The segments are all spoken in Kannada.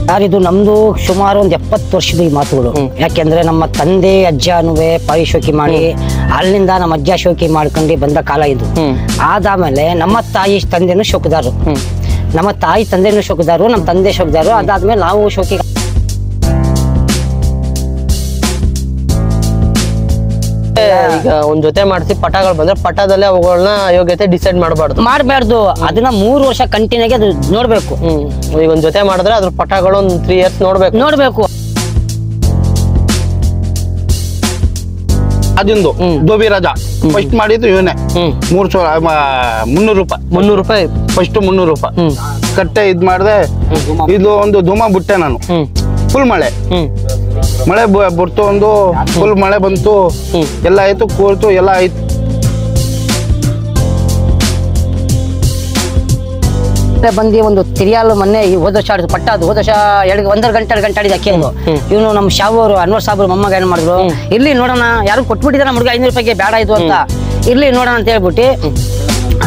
ಸರ್ ಇದು ನಮ್ದು ಸುಮಾರು ಒಂದು 70 ವರ್ಷದ ಈ ಮಾತುಗಳು. ಯಾಕೆಂದ್ರೆ ನಮ್ಮ ತಂದೆ ಅಜ್ಜನೂ ಪಾಯಿ ಶೋಕಿ ಮಾಡಿ ಅಲ್ಲಿಂದ ನಮ್ಮ ಅಜ್ಜ ಶೋಕಿ ಮಾಡ್ಕೊಂಡು ಬಂದ ಕಾಲ ಇದು. ಆದಾದ್ಮೇಲೆ ನಮ್ಮ ತಾಯಿ ತಂದೆನೂ ಶೋಕದಾರರು, ನಮ್ಮ ತಾಯಿ ತಂದೆನೂ ಶೋಕದಾರರು, ನಮ್ಮ ತಂದೆ ಶೋಕದಾರರು. ಅದಾದ್ಮೇಲೆ ನಾವು ಶೋಕಿ ಈಗ ಒಂದ್ ಜೊತೆ ಮಾಡಿಸಿ ಪಟಗಳು ಬಂದ್ರೆ ಪಟದಲ್ಲೇ ಅವುಗಳನ್ನ ಯೋಗ್ಯತೆ ಡಿಸೈಡ್ ಮಾಡಬಾರ್ದು. ಅದನ್ನ 3 ವರ್ಷ ಕಂಟಿನ್ಯೂಗೆ ಅದು ನೋಡ್ಬೇಕು. ಈಗ ಒಂದ್ ಜೊತೆ ಮಾಡಿದ್ರೆ ಅದ್ರ ಪಟಗಳು ಒಂದು 3 ಇಯರ್ಸ್ ನೋಡ್ಬೇಕು. ಅದಿಂದು ದೋಬಿ ರಾಜ ಫಸ್ಟ್ ಮಾಡಿದ್ದು ಇವನೇ 300 ರೂಪಾಯಿ ಫಸ್ಟ್ 300 ರೂಪಾಯಿ ಕಟ್ಟೆ ಇದ್ ಮಾಡಿದೆ. ಇದು ಒಂದು ಧೂಮ ಬಿಟ್ಟೆ ನಾನು. ಫುಲ್ ಮಳೆ ಬರ್ತು, ಒಂದು ಫುಲ್ ಮಳೆ ಬಂತು, ಎಲ್ಲ ಆಯ್ತು, ಕೂರ್ತು ಎಲ್ಲ ಆಯ್ತು. ಬಂದಿ ಒಂದು ತಿರಿಯಾಲು ಮೊನ್ನೆ ಹೋದ ವರ್ಷ ಆಡಿದ್ರು ಪಟ್ಟ. ಅದು ಹೋದ ವರ್ಷ 1.5 ಗಂಟೆ ಆಡಿದ ಅಕ್ಕಿ ಅದು. ಇವನು ನಮ್ಮ ಶಾವರು ಅನ್ವರ್ ಸಾಬ್ರು ಮೊಮ್ಮಗ ಏನ್ ಮಾಡಿದ್ರು, ಇರ್ಲಿ ನೋಡೋಣ, ಯಾರು ಕೊಟ್ಬಿಟ್ಟಿದಾರ ಹುಡುಗ 500 ರೂಪಾಯಿಗೆ ಬೇಡ ಇದು ಅಂತ, ಇರ್ಲಿ ನೋಡೋಣ ಅಂತ ಹೇಳ್ಬಿಟ್ಟು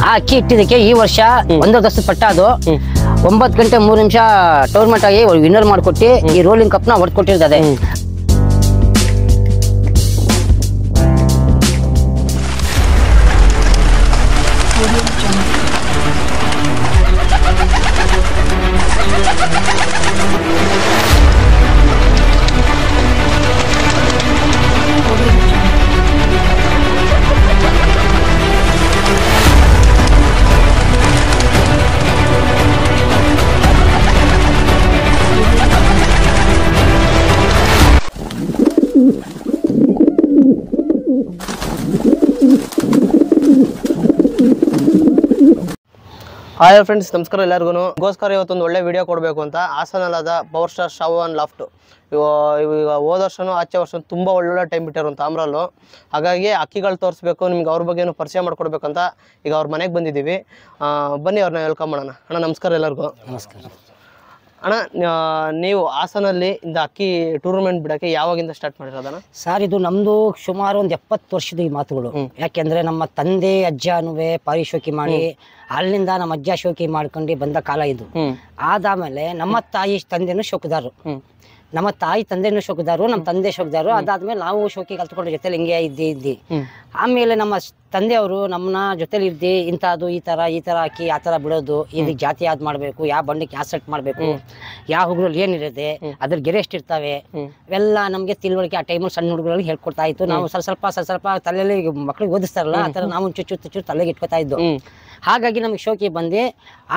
ಆ ಅಕ್ಕಿ ಇಟ್ಟಿದ್ದಕ್ಕೆ ಈ ವರ್ಷ 1 ದಸ್ತು ಪಟ್ಟ ಅದು 9 ಗಂಟೆ 3 ನಿಮಿಷ ಟೂರ್ನಮೆಂಟ್ ಆಗಿ ವಿನ್ನರ್ ಮಾಡ್ಕೊಟ್ಟು ಈ ರೋಲಿಂಗ್ ಕಪ್ ನ ಹೊಡೆದು ಕೊಟ್ಟಿರ್ತದೆ. ಹಾಯ್ ಫ್ರೆಂಡ್ಸ್, ನಮಸ್ಕಾರ ಎಲ್ಲರಿಗೂ. ಗೋಸ್ಕರ ಇವತ್ತೊಂದು ಒಳ್ಳೆ ವಿಡಿಯೋ ಕೊಡಬೇಕು ಅಂತ ಹಾಸನಲ್ಲಾದ ಪವರ್ ಸ್ಟಾರ್ ಶಾವನ್ ಲಾಫ್ಟ್ ಈಗ ಹೋದ ವರ್ಷನೂ ಆಚೆ ವರ್ಷ ತುಂಬ ಒಳ್ಳೊಳ್ಳೆ ಟೈಮ್ ಬಿಟ್ಟಿರು ತಾಮ್ರಲ್ಲು. ಹಾಗಾಗಿ ಅಕ್ಕಿಗಳು ತೋರಿಸ್ಬೇಕು ನಿಮ್ಗೆ, ಅವ್ರ ಬಗ್ಗೆನೂ ಪರಿಚಯ ಮಾಡ್ಕೊಡ್ಬೇಕಂತ ಈಗ ಅವ್ರ ಮನೆಗೆ ಬಂದಿದ್ದೀವಿ. ಬನ್ನಿ ಅವ್ರನ್ನ ವೆಲ್ಕಮ್ ಮಾಡೋಣ. ಅಣ್ಣ ನಮಸ್ಕಾರ ಎಲ್ಲರಿಗೂ. ನಮಸ್ಕಾರ ಅಣ್ಣ, ನೀವು ಹಾಸನಲ್ಲಿ ಇಂದ ಅಕ್ಕಿ ಟೂರ್ನಮೆಂಟ್ ಬಿಡೋಕ್ಕೆ ಯಾವಾಗಿಂದ ಸ್ಟಾರ್ಟ್ ಮಾಡಿರೋದಣ್ಣ? ಸರ್ ಇದು ನಮ್ದು ಸುಮಾರು ಒಂದು 70 ವರ್ಷದ ಈ ಮಾತುಗಳು. ಯಾಕೆಂದ್ರೆ ನಮ್ಮ ತಂದೆ ಅಜ್ಜನೂ ಪಾಯಿ ಶೋಕಿ ಮಾಡಿ ಅಲ್ಲಿಂದ ನಮ್ಮ ಅಜ್ಜ ಶೋಕಿ ಮಾಡ್ಕೊಂಡು ಬಂದ ಕಾಲ ಇದು. ಆದಾದ್ಮೇಲೆ ನಮ್ಮ ತಾಯಿ ತಂದೆನೂ ಶೋಕದಾರರು, ನಮ್ಮ ತಾಯಿ ತಂದೆನೂ ಶೋಕದಾರರು, ನಮ್ಮ ತಂದೆ ಶೋಕದಾರರು. ಅದಾದ್ಮೇಲೆ ನಾವು ಶೋಕಿ ಕಲ್ತ್ಕೊಂಡ್ರೆ ಜೊತೆಲಿ ಹಿಂಗೆ ಇದ್ದಿ ಆಮೇಲೆ ನಮ್ಮ ತಂದೆಯವರು ನಮ್ಮನ್ನ ಜೊತೆಲಿ ಇದ್ದಿ ಇಂಥದ್ದು ಈ ತರ ಹಾಕಿ ಆ ತರ ಬಿಡೋದು, ಇದಕ್ಕೆ ಜಾತಿ ಯಾವ್ದು ಮಾಡಬೇಕು, ಯಾವ ಬಂಡಕ್ಕೆ ಯಾವ ಸೆಟ್ ಮಾಡಬೇಕು, ಯಾವ ಹುಡುಗರಲ್ಲಿ ಏನಿರುತ್ತೆ, ಅದ್ರ ಗೆರೆ ಎಷ್ಟಿರ್ತವೆ, ಇವೆಲ್ಲ ನಮಗೆ ತಿಳುವಳಿಕೆ ಆ ಟೈಮಲ್ಲಿ ಸಣ್ಣ ಹುಡುಗರಲ್ಲಿ ಹೇಳ್ಕೊಡ್ತಾ ಇತ್ತು. ನಾವು ಸ್ವಲ್ಪ ತಲೆಯಲ್ಲಿ ಮಕ್ಳಿಗೆ ಓದಿಸ್ತಾರಲ್ಲ ಆ ಥರ ನಾವು ಚುಚ್ಚು ತಲೆಗೆ ಇಟ್ಕೊತಾ ಇದ್ದು. ಹಾಗಾಗಿ ನಮಗೆ ಶೋಕಿ ಬಂದು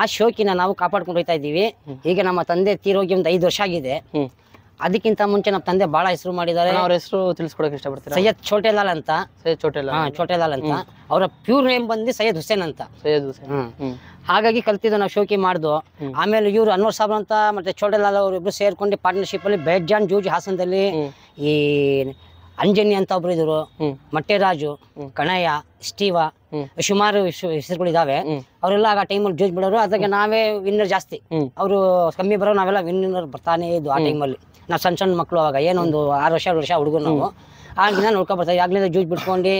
ಆ ಶೋಕಿನ ನಾವು ಕಾಪಾಡ್ಕೊಂಡು ಹೋಗ್ತಾ ಇದ್ದೀವಿ. ಈಗ ನಮ್ಮ ತಂದೆ ತೀರೋಗಿ ಒಂದು 5 ವರ್ಷ ಆಗಿದೆ. ಅದಕ್ಕಿಂತ ಮುಂಚೆ ನಮ್ಮ ತಂದೆ ಬಹಳ ಹೆಸರು ಮಾಡಿದ್ದಾರೆ. ಅವ್ರ ಹೆಸರು ತಿಳಿಸ್ಕೊಡಕ್ಕೆ ಇಷ್ಟಪಡ್ತೀರಾ? ಸೈಯದ್ ಛೋಟೆಲಾಲ್ ಅಂತ. ಛೋಟೆಲಾಲ್ ಅಂತ. ಅವರ ಪ್ಯೂರ್ ನೇಮ್ ಬಂದು ಸೈಯದ್ ಹುಸೇನ್ ಅಂತ. ಹಾಗಾಗಿ ಕಲ್ತಿದ್ದು ನಾವು ಶೋಕಿ ಮಾಡ್ದು. ಆಮೇಲೆ ಇವ್ರು ಅನ್ವರ್ ಸಾಬ್ರು ಅಂತ ಮತ್ತೆ ಛೋಟೆಲಾಲ್ ಅವರು ಇಬ್ರು ಸೇರ್ಕೊಂಡು ಪಾರ್ಟ್ನರ್ಶಿಪ್ ಅಲ್ಲಿ ಬೇಜಾನ್ ಜೂಜ್ ಹಾಸನದಲ್ಲಿ ಈ ಅಂಜನಿ ಅಂತ ಒಬ್ರು ಇದ್ರು, ಮಟ್ಟೆರಾಜು, ಕಣಯ್ಯ, ಸ್ಟೀವ, ಸುಮಾರು ಹೆಸರುಗಳಿದಾವೆ. ಅವರೆಲ್ಲ ಆ ಟೈಮಲ್ಲಿ ಜೂಜ್ ಬಿಡೋರು. ಅದಕ್ಕೆ ನಾವೇ ವಿನ್ನರ್ ಜಾಸ್ತಿ, ಅವರು ಕಮ್ಮಿ ಬರೋ, ನಾವೆಲ್ಲ ವಿನ್ನರ್ ಬರ್ತಾನೆ ಇದ್ದು ಆ ಟೈಮಲ್ಲಿ. ನಾವು ಸಣ್ಣ ಮಕ್ಕಳು ಅವಾಗ ಏನೊಂದು 6 ವರ್ಷ ಹುಡುಗರು ನಾವು. ಆಗಿನ ನೋಡ್ಕೊ ಬರ್ತಾ ಆಗ್ಲಿಂದ ಜೂಜ್ ಬಿಟ್ಕೊಂಡು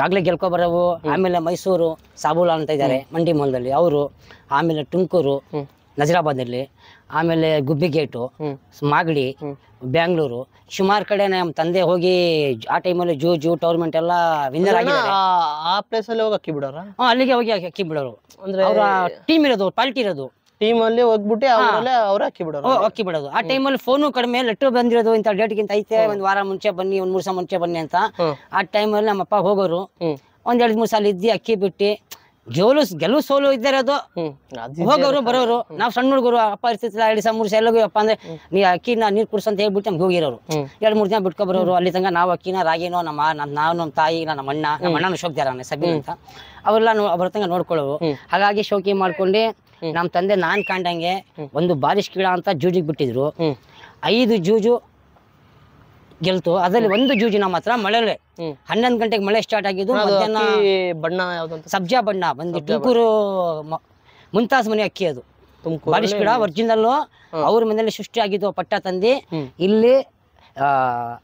ಆಗ್ಲೇ ಗೆಲ್ಕೊ ಬರೋವು. ಆಮೇಲೆ ಮೈಸೂರು ಸಾಬುಲಾ ಅಂತ ಇದ್ದಾರೆ ಮಂಡಿ ಮೂಲದಲ್ಲಿ ಅವರು, ಆಮೇಲೆ ತುಮಕೂರು, ನಜರಾಬಾದಲ್ಲಿ, ಆಮೇಲೆ ಗುಬ್ಬಿಗೇಟು, ಮಾಗಡಿ, ಬ್ಯಾಂಗ್ಳೂರು, ಸುಮಾರು ಕಡೆ ನಮ್ಮ ತಂದೆ ಹೋಗಿ ಆ ಟೈಮಲ್ಲಿ ಜೂಜು ಟೂರ್ನಮೆಂಟ್ ಎಲ್ಲ ವಿನ್ನರ್ ಆಗಿದ್ದಾರೆ. ಆ ಪ್ಲೇಸ್ ಅಲ್ಲಿ ಹೋಗಿ ಅಕ್ಕಿ ಬಿಡೋರ? ಅಲ್ಲಿಗೆ ಹೋಗಿ ಅಕ್ಕಿ ಬಿಡೋರು. ಅಂದ್ರೆ ಅವರ ಟೀಮ್ ಇರೋದು, ಪಾರ್ಟಿ ಇರೋದು, ಟೀಮ್ ಅಲ್ಲಿ ಹೋಗ್ಬಿಟ್ಟು ಅವ್ರ ಅಕ್ಕಿ ಬಿಡೋದು. ಆ ಟೈಮಲ್ಲಿ ಫೋನು ಕಡಿಮೆ, ಲೆಟ್ರ್ ಬಂದಿರೋದು ಇಂಥ ಡೇಟ್ಗಿಂತ ಐತೆ, ಒಂದ್ ವಾರ ಮುಂಚೆ ಬನ್ನಿ, 1 3 ದಿವಸ ಮುಂಚೆ ಬನ್ನಿ ಅಂತ. ಆ ಟೈಮಲ್ಲಿ ನಮ್ಮಪ್ಪ ಹೋಗೋರು. 1-2 ಸಲ ಇದ್ದಿ ಅಕ್ಕಿ ಬಿಟ್ಟು ಗೆಲುವು ಸೋಲು ಇದ್ದಿರೋದು, ಹೋಗೋರು ಬರೋರು. ನಾವು ಸಣ್ಣ ಹುಡುಗರು, ಅಪ್ಪ ಇರ್ತಿರ್ತಿಲ್ಲ 2 ದಿವಸ 3 ದಿವಸ ಎಲ್ಲೋಗಿ ಅಪ್ಪ ಅಂದ್ರೆ ನೀ ಅಕ್ಕಿನ ನೀರು ಕುಡ್ಸಂತ ಹೇಳ್ಬಿಟ್ಟು ನಮ್ಗೆ ಹೋಗಿರೋರು. 2-3 ದಿನ ಬಿಟ್ಕೊ ಬರೋರು. ಅಲ್ಲಿ ತನಕ ನಾವು ಅಕ್ಕಿನ ರಾಗಿನೋ ನಮ್ಮ ತಾಯಿ, ನಮ್ಮ ಅಣ್ಣನ ಶೋಕ್ದಾರ ಸಬೀನ್ ಅಂತ, ಅವೆಲ್ಲ ಅವ್ರ ತನಕ ನೋಡ್ಕೊಳ್ಳೋರು. ಹಾಗಾಗಿ ಶೋಕಿ ಮಾಡ್ಕೊಂಡು ನಮ್ಮ ತಂದೆ ನಾನ್ ಕಾಂಡಂಗೆ ಒಂದು ಬಾರಿಶ್ ಕೀಳ ಅಂತ ಜೂಜಿಗೆ ಬಿಟ್ಟಿದ್ರು. 5 ಜೂಜು ಗೆಲ್ತು. ಅದರಲ್ಲಿ 1 ಜೂಜಿನ ಮಾತ್ರ ಮಳೆಲೆ 11 ಗಂಟೆಗೆ ಮಳೆ ಸ್ಟಾರ್ಟ್ ಆಗಿದ್ದು. ಮಧ್ಯಾಹ್ನ ಬಣ್ಣ ಯಾವ್ದು? ಸಬ್ಜಾ ಬಣ್ಣ ಬಂದು ತುಮಕೂರು ಮುಂತಾಸ್ ಮನೆ ಅಕ್ಕಿ ಅದು. ಬಾರಿಶ್ ಗಿಡ ಒರಿಜಿನಲ್ ಅವ್ರ ಮನೆಯಲ್ಲಿ ಸೃಷ್ಟಿ ಆಗಿದ್ದು. ಪಟ್ಟ ತಂದಿ ಇಲ್ಲಿ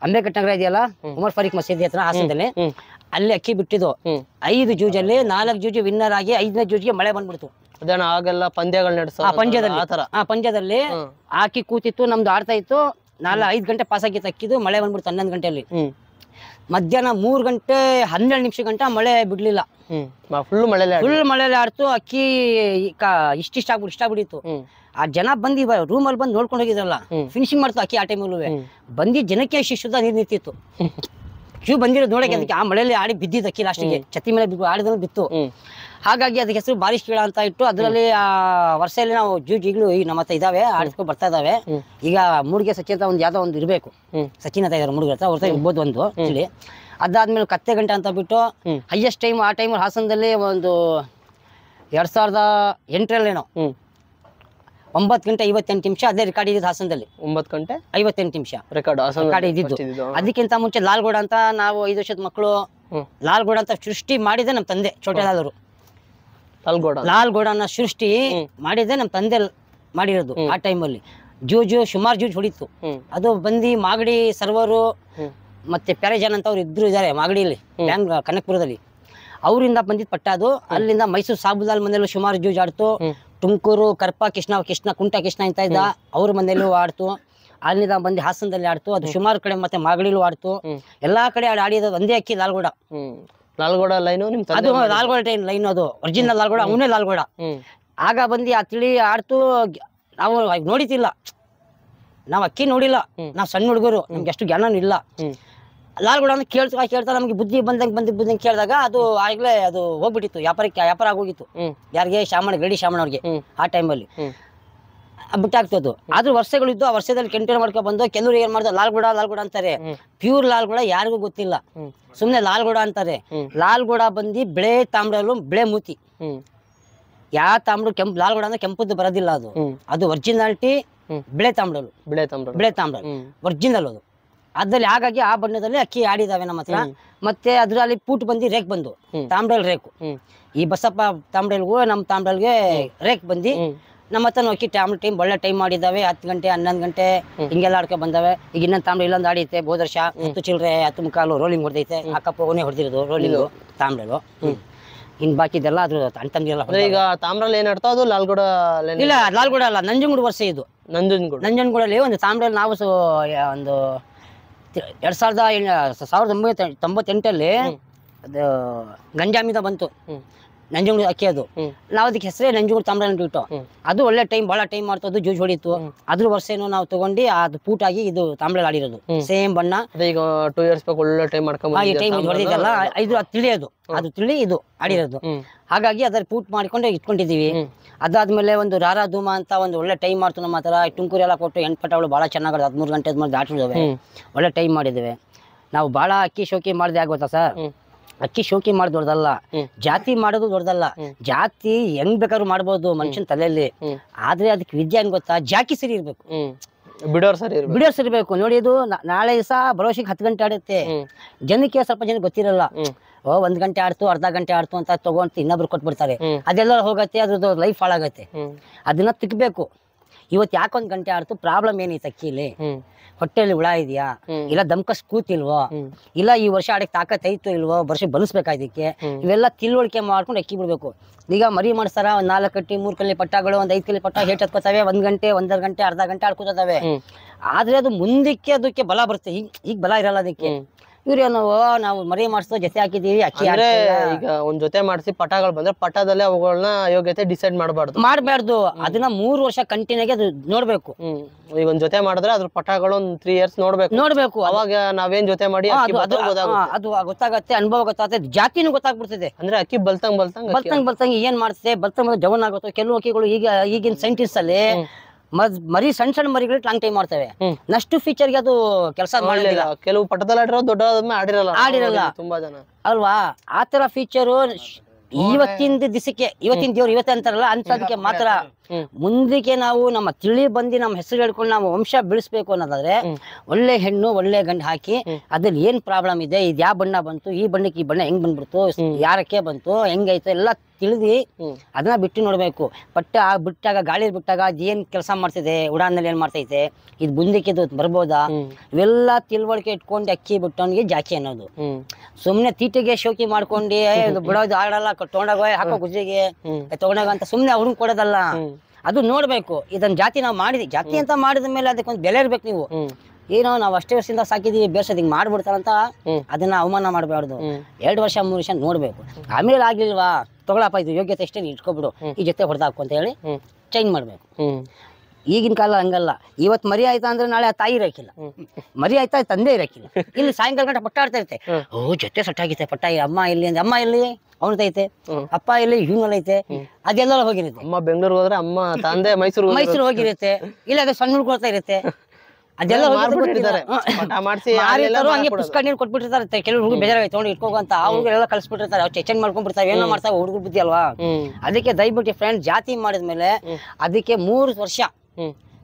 ಅಂಬೇಕಟ್ ನಗರ ಇದೆಯಲ್ಲ, ಉಮರ್ ಫಾರೀಕ್ ಮಸೀದಿ ಹತ್ರ ಹಾಸನದಲ್ಲಿ, ಅಲ್ಲಿ ಅಕ್ಕಿ ಬಿಟ್ಟಿದ್ದು 5 ಜೂಜಲ್ಲಿ 4 ಜೂಜು ವಿನ್ನರ್ ಆಗಿ 5ನೇ ಜೂಜಿಗೆ ಮಳೆ ಬಂದ್ಬಿಡ್ತು. ಅದೇನ ಆಗೆಲ್ಲ ಪಂದ್ಯಗಳು ನಡೆಸೋ ಪಂದ್ಯದಲ್ಲಿ ಹಾಕಿ ಕೂತಿತ್ತು, ನಮ್ದು ಆಡ್ತಾ ಇತ್ತು. 5 ಗಂಟೆ ಪಾಸ್ ಆಗಿತ್ತು ಅಕ್ಕಿದು, ಮಳೆ ಬಂದ್ಬಿಡ್ತು 11 ಗಂಟೆಯಲ್ಲಿ. ಮಧ್ಯಾಹ್ನ 3 ಗಂಟೆ 12 ನಿಮಿಷ ಗಂಟ ಮಳೆ ಬಿಡ್ಲಿಲ್ಲ, ಫುಲ್ ಮಳೆಯಲ್ಲಿ ಆಡ್ತು. ಅಕ್ಕಿ ಇಷ್ಟ ಆಗ್ಬಿಟ್ಟಿತ್ತು. ಆ ಜನ ಬಂದು ರೂಮಲ್ಲಿ ಬಂದು ನೋಡ್ಕೊಂಡು ಹೋಗಿದ್ರಲ್ಲ, ಫಿನಿಶಿಂಗ್ ಮಾಡ್ತು ಅಕ್ಕಿ. ಆ ಟೈಮಲ್ಲೂ ಬಂದಿ ಜನಕ್ಕೆ ಶಿಶುದ ನೀರು ನಿಂತಿತ್ತು. ಕ್ಯೂ ಬಂದಿರೋದು ನೋಡಕ್ಕೆ. ಅದಕ್ಕೆ ಆ ಮಳೆಯಲ್ಲಿ ಆಡಿ ಬಿದ್ದಿದ್ದು ಅಕ್ಕಿ ಲಾಸ್ಟಿಗೆ ಛತ್ತಿ ಮೇಲೆ ಆಡಿದ್ರೆ ಬಿತ್ತು. ಹಾಗಾಗಿ ಅದಕ್ಕೆ ಹೆಸರು ಬಾರಿಶ್ ಕೀಳ ಅಂತ ಇಟ್ಟು ಅದರಲ್ಲಿ ಆ ವರ್ಷದಲ್ಲಿ ನಾವು ಈಗಲೂ ಈಗ ನಮ್ಮ ಹತ್ರ ಇದಾವೆ, ಆಡಿಸ್ಕೊಂಡು ಬರ್ತಾ ಇದಾವೆ. ಈಗ ಮೂಡಿಗೆ ಸಚಿನ್ ಅಂತ ಒಂದು ಯಾವ್ದೋ ಒಂದು ಇರಬೇಕು, ಸಚಿನ್ ಅಂತ ಇದಾರೆ ಮೂಡಿಗೆ ಹತ್ರ, ಅವ್ರ ಇರ್ಬೋದು ಒಂದು ಇಲ್ಲಿ. ಅದಾದ್ಮೇಲೆ ಕತ್ತೆ ಗಂಟೆ ಅಂತ ಬಿಟ್ಟು ಹೈಯೆಸ್ಟ್ ಟೈಮ್ ಆ ಟೈಮಲ್ಲಿ ಹಾಸನದಲ್ಲಿ ಒಂದು 2008ರಲ್ಲೇನೋ 9 ಗಂಟೆ 58 ನಿಮಿಷ ಅದೇ ರೆಕಾರ್ಡ್ ಇದ್ದಿದ್ದು ಹಾಸನದಲ್ಲಿ. 9 ಗಂಟೆ 58 ನಿಮಿಷ ರೆಕಾರ್ಡ್ ಇದ್ದಿದ್ದು. ಅದಕ್ಕಿಂತ ಮುಂಚೆ ಲಾಲ್ಗೌಡ ಅಂತ ನಾವು 5 ವರ್ಷದ ಮಕ್ಕಳು, ಲಾಲ್ಗೌಡ ಅಂತ ಸೃಷ್ಟಿ ಮಾಡಿದೆ ನಮ್ಮ ತಂದೆ ಚೋಟೆಲಾಲರು. ಲಾಲ್ಗೌಡನ ಸೃಷ್ಟಿ ಮಾಡಿದೆ ನಮ್ಮ ತಂದೆ ಮಾಡಿರೋದು. ಆ ಟೈಮಲ್ಲಿ ಸುಮಾರು ಜೂಜ್ ಹೊಡಿತು. ಅದು ಬಂದು ಮಾಗಡಿ ಸರ್ವರು ಮತ್ತೆ ಪ್ಯಾರೇಜನ್ ಅಂತ ಅವ್ರು ಇದ್ರು ಇದಾರೆ ಮಾಗಡಿಯಲ್ಲಿ, ಕನಕಪುರದಲ್ಲಿ. ಅವರಿಂದ ಬಂದಿದ್ದು ಪಟ್ಟ ಅದು. ಅಲ್ಲಿಂದ ಮೈಸೂರು ಸಾಬುಲಾಲ್ ಮನೆಯಲ್ಲೂ ಸುಮಾರು ಜೂಜ್ ಆಡ್ತು. ತುಮಕೂರು ಕರ್ಪ ಕುಂಟ ಕೃಷ್ಣ ಅಂತ ಇದ್ದ, ಅವ್ರ ಮನೆಯಲ್ಲೂ ಆಡ್ತು. ಅಲ್ಲಿಂದ ಬಂದು ಹಾಸನದಲ್ಲಿ ಆಡ್ತು. ಅದು ಸುಮಾರು ಕಡೆ ಮತ್ತೆ ಮಾಗಡಿಲೂ ಆಡ್ತು. ಎಲ್ಲಾ ಕಡೆ ಆಡಿದ ಒಂದೇ ಅಕ್ಕಿ ಲಾಲ್ಗೌಡ ಲೈನು. ಅದು ಲಾಲ್ಗೌಡ ಲೈನ್, ಅದು ಒರಿಜಿನಲ್ ಲಾಲ್ಗೌಡ, ಅವನೇ ಲಾಲ್ಗೌಡ. ಆಗ ಬಂದು ಆ ತಿಳಿ ಆಡ್ತು. ನಾವು ನೋಡಿತಿಲ್ಲ, ನಾವು ಅಕ್ಕಿ ನೋಡಿಲ್ಲ, ನಾವು ಸಣ್ಣ ಹುಡುಗರು, ನಮ್ಗೆ ಅಷ್ಟು ಜ್ಞಾನನೂ ಇಲ್ಲ. ಲಾಲ್ಗೌಡ ಕೇಳ್ತಾ ನಮ್ಗೆ ಬುದ್ಧಿ ಬಂದಂಗೆ ಕೇಳಿದಾಗ ಅದು ಆಗ್ಲೇ ಅದು ಹೋಗ್ಬಿಟ್ಟಿತ್ತು, ವ್ಯಾಪಾರ ಆಗೋಗಿತ್ತು. ಯಾರಿಗೆ ಗಡಿ ಶಾಮಣ್ಣ ಅವ್ರಿಗೆ ಆ ಟೈಮಲ್ಲಿ ಬಿಟ್ಟಾಗ್ತದ್ದು. ಆದ್ರೂ ವರ್ಷಗಳಿದ್ದು, ಆ ವರ್ಷದಲ್ಲಿ ಕಂಟಿನ್ಯೂ ಮಾಡ್ಕೊ ಬಂದು ಕೆಲವರು ಏನ್ ಮಾಡ್ತಾರೆ ಲಾಲ್ಗೌಡ ಅಂತಾರೆ. ಪ್ಯೂರ್ ಲಾಲ್ಗೌಡ ಯಾರಿಗೂ ಗೊತ್ತಿಲ್ಲ, ಸುಮ್ನೆ ಲಾಲ್ಗೌಡ ಅಂತಾರೆ. ಲಾಲ್ಗೌಡ ಬಂದು ಬಿಳೆ ತಾಮ್ರಲ್ಲೂ ಬಿಳೆ ಮೂತಿ, ಯಾವ ತಾಮ್ರ ಲಾಲ್ಗೌಡ ಅಂದ್ರೆ ಕೆಂಪದ್ದು ಬರೋದಿಲ್ಲ. ಅದು ಒರಿಜಿನಾಲಿಟಿ ಬಿಳೆ ತಾಮ್ರಲು ಒರಿಜಿನಲ್ ಅದು. ಅದ್ರಲ್ಲಿ ಹಾಗಾಗಿ ಆ ಬಣ್ಣದಲ್ಲಿ ಅಕ್ಕಿ ಆಡಿದಾವೆ ನಮ್ಮ ಹತ್ರ. ಮತ್ತೆ ಅದ್ರಲ್ಲಿ ಪೂಟ್ ಬಂದು ರೇಕ್ ಬಂದು ತಾಮ್ರಲ್ ರೇಕು. ಈ ಬಸಪ್ಪ ತಾಮ್ರಲ್ಗೂ ನಮ್ಮ ತಾಮ್ರಲ್ಗೆ ರೇಕ್ ಬಂದು ನಮ್ಮ ಹತ್ರ ಅಕ್ಕಿ ಟೈಮ್ ಒಳ್ಳೆ ಟೈಮ್ ಮಾಡಿದ್ದಾವೆ. 10 ಗಂಟೆ 11 ಗಂಟೆ ಹಿಂಗೆಲ್ಲ ಆಡ್ಕೊಂಡ್ ಬಂದಾವೆ. ಈಗ ಇನ್ನೊಂದು ತಾಮ್ರ ಇಲ್ಲೊಂದು ಆಡೈತೆ ಹೋದ ವರ್ಷ 10 ಚಿಲ್ಲರೆ 10 ಮುಕ್ಕಾಲು ರೋಲಿಂಗ್ ಹೊಡೆದೈತೆ. ಅಕ್ಕಪ್ಪ ಓನೇ ಹೊಡೆದಿರೋದು ರೋಲಿಂಗು ತಾಮ್ರಲು. ಇನ್ ಬಾಕಿದೆಲ್ಲ ಅದ್ರ ಅಣ್ತಂದಿರಲ್ಲ. ಈಗ ತಾಮ್ರಲ್ಲಿ ಏನ್ ಆಡ್ತಾವ ಅದು ಲಾಲ್ಗೌಡ ಇಲ್ಲ, ಲಾಲ್ಗೌಡ ಅಲ್ಲ, ನಂಜನಗೂಡು ವರ್ಷ ಇದು. ನಂಜನಗೂಡಲ್ಲಿ ಒಂದು ತಾಮ್ರಲ್ಲಿ ನಾವು ಒಂದು 1998 ಅದು ಗಂಜಾಮಿದ ಬಂತು ನಂಜನಗೂಡು ಅಕ್ಕಿ. ಅದು ನಾವು ಅದಕ್ಕೆ ಹೆಸರೇ ನಂಜನಗೂಡು ತಾಮ್ರ ಇಟ್ಟು. ಅದು ಒಳ್ಳೆ ಟೈಮ್, ಬಹಳ ಟೈಮ್ ಮಾಡ್ತದ್ದು, ಜೂಜ್ ಹೊಡಿತು. ಅದ್ರ ವರ್ಷನೂ ನಾವು ತಗೊಂಡು ಅದು ಪೂಟ್ ಆಗಿ ಇದು ತಾಮ್ರಲ್ಲಿ ಆಡಿರೋದು ಸೇಮ್ ಬಣ್ಣ. ಈಗ 2 ಇಯರ್ಸ್ ಒಳ್ಳೆ ಟೈಮ್ ಹೊಡೆದಿದ್ದಲ್ಲ, ಅದು ತಿಳಿಯೋದು, ಅದು ತಿಳಿ ಇದು ಆಡಿರೋದು. ಹಾಗಾಗಿ ಅದ್ರ ಪೂಟ್ ಮಾಡ್ಕೊಂಡು ಇಟ್ಕೊಂಡಿದೀವಿ. ಅದಾದ್ಮೇಲೆ ಒಂದು ರಾರಾ ಧೂಮಾ ಅಂತ ಒಂದು ಒಳ್ಳೆ ಟೈಮ್ ಮಾಡ್ತು ನಮ್ಮ ಹತ್ರ. ತುಮಕೂರು ಎಲ್ಲ ಕೊಟ್ಟು 8 ಪಟಗಳು ಬಹಳ ಚೆನ್ನಾಗಿ 13 ಗಂಟೆ ದಾಟಿದ್ದೇವೆ, ಒಳ್ಳೆ ಟೈಮ್ ಮಾಡಿದ್ದೇವೆ ನಾವು. ಬಹಳ ಅಕ್ಕಿ ಶೋಕಿ ಮಾಡಿದೆ ಆಗೋತಾ ಸರ್. ಅಕ್ಕಿ ಶೋಕಿ ಮಾಡಿ ದೊಡ್ಡದಲ್ಲ, ಜಾತಿ ಮಾಡೋದು ದೊಡ್ಡದಲ್ಲ. ಜಾತಿ ಹೆಂಗ್ ಬೇಕಾದ್ರು ಮಾಡ್ಬೋದು ಮನುಷ್ಯನ ತಲೆಯಲ್ಲಿ, ಆದ್ರೆ ಅದಕ್ಕೆ ವಿದ್ಯೆ ಏನ್ ಗೊತ್ತಾ, ಜಾಕಿ ಸರಿ ಇರ್ಬೇಕು, ಬಿಡೋರ್ ಸರಿ ಇರ್ಬೇಕು. ನೋಡಿ, ಇದು ನಾಳೆ ದಿವಸ ಬರೋಷಿಗೆ 10 ಗಂಟೆ ಆಡುತ್ತೆ. ಜನಕ್ಕೆ ಸ್ವಲ್ಪ ಜನ ಗೊತ್ತಿರಲ್ಲ, 1 ಗಂಟೆ ಆಡ್ತು, ಅರ್ಧ ಗಂಟೆ ಆಡ್ತು ಅಂತ ತಗೊಂಡು ಇನ್ನೊಬ್ರು ಕೊಟ್ಬಿಡ್ತಾರೆ. ಅದೆಲ್ಲ ಹೋಗತ್ತೆ, ಅದ್ರದ್ದು ಲೈಫ್ ಹಾಳಾಗತ್ತೆ. ಅದನ್ನ ತಿಕ್ಬೇಕು. ಇವತ್ತು ಯಾಕೆ 1 ಗಂಟೆ ಆಡ್ತು, ಪ್ರಾಬ್ಲಮ್ ಏನೈತೆ ಅಕ್ಕಿಲಿ? ಹೊಟ್ಟೆಯಲ್ಲಿ ಹುಳ ಇದೆಯಾ, ಇಲ್ಲ ದಮ್ಕಸ್ ಕೂತಿಲ್ವೋ, ಇಲ್ಲ ಈ ವರ್ಷ ಆಡಕ್ಕೆ ತಾಕತ್ ಐತೋ ಇಲ್ವೋ, ವರ್ಷ ಬಲಿಸ್ಬೇಕಾದಕ್ಕೆ, ಇವೆಲ್ಲ ತಿಳುವಳಿಕೆ ಮಾಡ್ಕೊಂಡು ಅಕ್ಕಿ ಬಿಡ್ಬೇಕು. ಈಗ ಮರಿ ಮಾಡಿಸ್ತಾರ, 4 ಕಟ್ಟಿ 3 ಕಲ್ಲಿ ಪಟ್ಟಗಳು, 5 ಕಲ್ಲಿ ಪಟ್ಟ ಹೇಟ್ ಹತ್ಕೋತಾವೆ. 1 ಗಂಟೆ 1.5 ಗಂಟೆ ಅರ್ಧ ಗಂಟೆ ಆಡ್ಕೋತಾವೆ. ಆದ್ರೆ ಅದು ಮುಂದಕ್ಕೆ ಅದಕ್ಕೆ ಬಲ ಬರುತ್ತೆ. ಈಗ ಬಲ ಇರಲ್ಲ ಅದಕ್ಕೆ. ಇವ್ರೇನು ನಾವು ಮರಿ ಮಾಡಿಸೋ ಜೊತೆ ಹಾಕಿದೀವಿ ಅಕ್ಕಿ. ಈಗ ಒಂದ್ ಜೊತೆ ಮಾಡಿಸಿ ಪಟಗಳು ಬಂದ್ರೆ ಪಟದಲ್ಲೇ ಅವುಗಳನ್ನ ಯೋಗ್ಯತೆ ಡಿಸೈಡ್ ಮಾಡಬಾರ್ದು. ಅದನ್ನ 3 ವರ್ಷ ಕಂಟಿನ್ಯೂಗೆ ಅದು ನೋಡ್ಬೇಕು. ಈಗ ಒಂದ್ ಜೊತೆ ಮಾಡಿದ್ರೆ ಅದ್ರ ಪಟಗಳು 3 ಇಯರ್ಸ್ ನೋಡ್ಬೇಕು. ಅವಾಗ ನಾವೇನ್ ಜೊತೆ ಮಾಡಿ ಅದು ಗೊತ್ತಾಗತ್ತೆ, ಅನುಭವ ಗೊತ್ತಾಗುತ್ತೆ, ಜಾತಿನೂ ಗೊತ್ತಾಗ್ಬಿಡ್ತದೆ. ಅಂದ್ರೆ ಅಕ್ಕಿ ಬಲ್ತಂಗ್ ಏನ್ ಮಾಡ್ತದೆ, ಬಲ್ತಂಗ್ ಜವನ್ ಆಗುತ್ತೆ. ಕೆಲವು ಅಕ್ಕಿಗಳು ಈಗಿನ ಸೈಂಟಿಸ್ಟ್ ಅಲ್ಲಿ ಮರಿ ಸಣ್ಣ ಮರಿಗಳು ಲಾಂಗ್ ಟೈಮ್ ಮಾಡ್ತವೆ. ನಷ್ಟು ಫೀಚರ್ಗೆ ಅದು ಕೆಲಸ ಮಾಡಿಲ್ಲ. ಕೆಲವು ಪಟದಲ್ಲಿ ಆಡಿರೋ ದೊಡ್ಡ ಆಡಿರಲ್ಲ ತುಂಬಾ ಜನ ಅಲ್ವಾ. ಆತರ ಫೀಚರು ಇವತ್ತಿನ ದಿವಸಕ್ಕೆ, ಇವತ್ತಿನ ದೇವ್ರು ಇವತ್ತೇ ಅಂತಾರಲ್ಲ ಅಂತದಕ್ಕೆ ಮಾತ್ರ. ಮುಂದಕ್ಕೆ ನಾವು ನಮ್ಮ ತಿಳಿ ಬಂದು ನಮ್ಮ ಹೆಸರು ಹೇಳ್ಕೊಂಡು ನಾವು ವಂಶ ಬೆಳೆಸ್ಬೇಕು ಅನ್ನೋದಾದ್ರೆ ಒಳ್ಳೆ ಹೆಣ್ಣು ಒಳ್ಳೆ ಗಂಡು ಹಾಕಿ ಅದ್ರಲ್ಲಿ ಏನ್ ಪ್ರಾಬ್ಲಮ್ ಇದೆ, ಇದು ಯಾವ ಬಣ್ಣ ಬಂತು, ಈ ಬಣ್ಣಕ್ಕೆ ಈ ಬಣ್ಣ ಹೆಂಗ್ ಬಂದ್ಬಿಡ್ತು, ಯಾರಕ್ಕೆ ಬಂತು, ಹೆಂಗೈತೆ ಎಲ್ಲ ತಿಳಿದು ಅದನ್ನ ಬಿಟ್ಟು ನೋಡ್ಬೇಕು. ಬಟ್ ಆ ಬಿಟ್ಟಾಗ ಗಾಳಿ ಬಿಟ್ಟಾಗ ಅದ್ ಏನ್ ಕೆಲಸ ಮಾಡ್ತಿದೆ, ಉಡಾನ್ನಲ್ಲಿ ಏನ್ ಮಾಡ್ತೈತೆ, ಇದು ಮುಂದಕ್ಕೆ ಇದು ಬರ್ಬೋದಾ, ಇವೆಲ್ಲ ತಿಳುವಳಿಕೆ ಇಟ್ಕೊಂಡು ಅಕ್ಕಿ ಬಿಟ್ಟವನಿಗೆ ಜಾಕಿ ಅನ್ನೋದು. ಸುಮ್ನೆ ತೀಟೆಗೆ ಶೋಕಿ ಮಾಡ್ಕೊಂಡು ಬಿಡೋದು ಆಡಲ್ಲ, ತಗೊಂಡಾಗ ಹಾಕೋ ಗುಜ್ಜಿಗೆ ತಗೊಂಡಾಗ ಅಂತ ಸುಮ್ನೆ ಅವ್ರನ್ನ ಕೊಡೋದಲ್ಲ. ಅದು ನೋಡ್ಬೇಕು, ಇದನ್ನ ಜಾತಿ ನಾವು ಮಾಡಿದ್ವಿ, ಜಾತಿ ಅಂತ ಮಾಡಿದ ಮೇಲೆ ಅದಕ್ಕೊಂದು ಬೆಲೆ ಇರ್ಬೇಕು. ನೀವು ಏನೋ ನಾವು ಅಷ್ಟೇ ವರ್ಷದಿಂದ ಸಾಕಿದೀವಿ, ಬೇಸದ ಹಿಂಗ್ ಮಾಡ್ಬಿಡ್ತಾರಂತ ಅದನ್ನ ಅವಮಾನ ಮಾಡಬಾರ್ದು. 2 ವರ್ಷ 3 ವರ್ಷ ನೋಡ್ಬೇಕು. ಆಮೇಲೆ ಆಗ್ಲಿಲ್ವಾ ತಗೊಳಪ್ಪ, ಇದು ಯೋಗ್ಯತೆ ಎಷ್ಟೇ ಇಟ್ಕೊಬಿಡು, ಈ ಜೊತೆ ಹೊಡೆದಾಕು ಅಂತ ಹೇಳಿ ಚೇಂಜ್ ಮಾಡ್ಬೇಕು. ಈಗಿನ ಕಾಲ ಹಂಗಲ್ಲ. ಇವತ್ತು ಮರಿ ಆಯ್ತಾ ಅಂದ್ರೆ ನಾಳೆ ಆ ತಾಯಿ ಇರಕ್ಕಿಲ್ಲ, ಮರಿ ಆಯ್ತಾ ತಂದೆ ಇರಕ್ಕಿಲ್ಲ. ಇಲ್ಲಿ ಸಾಯಂಕಾಲ ಗಂಟೆ ಪಟ್ಟ ಆಡ್ತಾ ಇರ್ತೆ, ಓ ಜೊತೆ ಸಟ್ಟಾಗಿತ್ತೆ ಪಟ್ಟ, ಅಮ್ಮ ಇಲ್ಲಿ ಅಂದ್ರೆ ಅಮ್ಮ ಇಲ್ಲಿ ಅವನತೈತೆ, ಅಪ್ಪ ಇಲ್ಲಿ ಇವನಲ್ಲೈತೆ, ಅದೆಲ್ಲ ಹೋಗಿರುತ್ತೆ. ಅಮ್ಮ ಬೆಂಗಳೂರು ಹೋದ್ರೆ ಅಮ್ಮ ತಂದೆ ಮೈಸೂರು ಹೋಗಿರುತ್ತೆ, ಇಲ್ಲ ಅದು ಸಣ್ಣ ಹುಡ್ಕೊಳ್ತಾ ಇರುತ್ತೆ, ಅದೆಲ್ಲ ಹಂಗೆ ಪುಸ್ತಕ ನೀರು ಕೊಟ್ಬಿಟ್ಟಿರ್ತಾರೆ. ಕೆಲವು ಹುಡುಗರು ಬೇಜಾರಾಗಿ ತಗೊಂಡು ಇಟ್ಕೋಗ ಅಂತ ಆ ಹುಡುಗರೆಲ್ಲ ಕಳ್ಸಿಬಿಟ್ಟಿರ್ತಾರೆ, ಅವ್ರು ಚೇಂಜ್ ಮಾಡ್ಕೊಂಡ್ಬಿಡ್ತಾರೆ, ಏನೋ ಮಾಡ್ತಾವೆ ಹುಡುಗರು ಬುದ್ಧಿ ಅಲ್ವಾ. ಅದಕ್ಕೆ ದಯವಿಟ್ಟು ಫ್ರೆಂಡ್ ಜಾತಿ ಮಾಡಿದ್ಮೇಲೆ ಅದಕ್ಕೆ 3 ವರ್ಷ